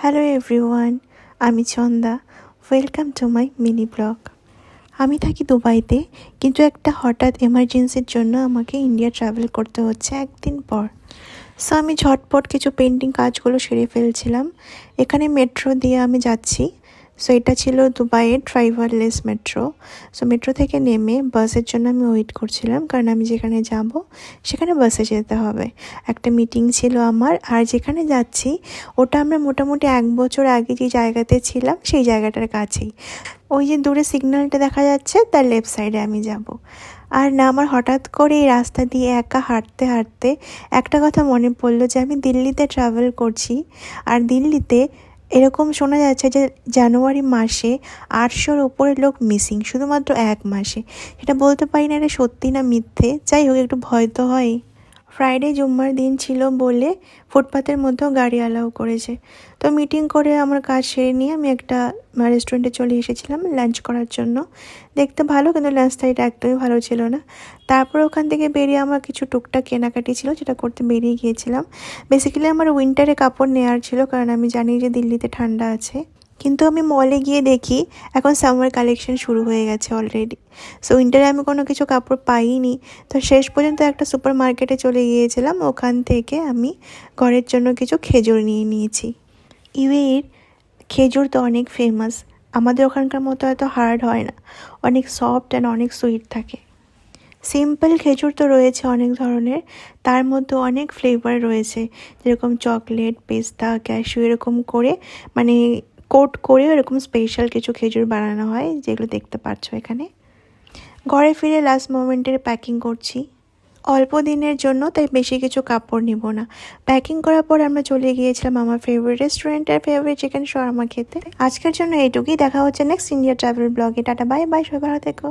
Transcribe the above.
Hello everyone, আমি Chanda. Welcome to my mini blog. আমি থাকি দুবাইতে, কিন্তু একটা হঠাৎ এমার্জেন্সির জন্য আমাকে ইন্ডিয়া ট্রাভেল করতে হচ্ছে একদিন পর। সো আমি ঝটপট কিছু পেন্টিং কাজগুলো সেরে ফেলছিলাম। এখানে মেট্রো দিয়ে আমি যাচ্ছি। সো এটা ছিল দুবাইয়ের ড্রাইভারলেস মেট্রো। সো মেট্রো থেকে নেমে বাসের জন্য আমি ওয়েট করছিলাম, কারণ আমি যেখানে যাব সেখানে বাসে যেতে হবে। একটা মিটিং ছিল আমার, আর যেখানে যাচ্ছি ওটা আমরা মোটামুটি 1 বছর আগে যে জায়গাতে ছিলাম সেই জায়গাটার কাছেই। ওই যে দূরে সিগন্যালটা দেখা যাচ্ছে তার লেফট সাইডে আমি যাব। আর না, আমার হঠাৎ করে এই রাস্তা দিয়ে একা হাঁটতে হাঁটতে একটা কথা মনে পড়লো যে আমি দিল্লিতে ট্রাভেল করছি। আর দিল্লিতে এরকম শোনা যাচ্ছে যে জানুয়ারি মাসে 800-র উপরে লোক মিসিং, শুধুমাত্র 1 মাসে। সেটা বলতে পারি না এটা সত্যি না মিথ্যে, যাই হোক একটু ভয় তো হয়। ফ্রাইডে জুম্মার দিন ছিল বলে ফুটপাতের মধ্যেও গাড়ি অ্যালাউ করেছে। তো মিটিং করে আমার কাজ সেরে নিয়ে আমি একটা রেস্টুরেন্টে চলে এসেছিলাম লাঞ্চ করার জন্য। দেখতে ভালো, কিন্তু লাঞ্চ টাইমটা একদমই ভালো ছিল না। তারপর ওখান থেকে বেরিয়ে আমার কিছু টুকটাক কেনাকাটি ছিল, যেটা করতে বেরিয়ে গিয়েছিলাম। বেসিক্যালি আমার উইন্টারে কাপড় নেওয়ার ছিল, কারণ আমি জানি যে দিল্লিতে ঠান্ডা আছে। কিন্তু আমি মলে গিয়ে দেখি এখন সামার কালেকশন শুরু হয়ে গেছে অলরেডি। সো উইন্টারে আমি কোনো কিছু কাপড় পাইনি। তো শেষ পর্যন্ত একটা সুপার মার্কেটে চলে গিয়েছিলাম, ওখান থেকে আমি ঘরের জন্য কিছু খেজুর নিয়ে নিয়েছি। ইউএইর খেজুর তো অনেক ফেমাস, আমাদের ওখানকার মতো এত হার্ড হয় না, অনেক সফট অ্যান্ড অনেক সুইট থাকে। সিম্পল খেজুর তো রয়েছে অনেক ধরনের, তার মধ্যে অনেক ফ্লেভার রয়েছে, যেরকম চকলেট, পেস্তা, ক্যাশু, এরকম করে মানে কোট করে এরকম স্পেশাল কিছু খেজুর বানানো হয়, যেগুলো দেখতে পাচ্ছ এখানে। ঘরে ফিরে লাস্ট মোমেন্টের প্যাকিং করছি, অল্প দিনের জন্য, তাই বেশি কিছু কাপড় নিব না। প্যাকিং করার পর আমরা চলে গিয়েছিলাম আমার ফেভারিট রেস্টুরেন্টের ফেভারিট চিকেন শর্মা খেতে। আজকের জন্য এইটুকুই, দেখা হচ্ছে নেক্সট ইন্ডিয়া ট্রাভেল ব্লগে। টাটা, বাই বাই, সবাই ভালো থেকো।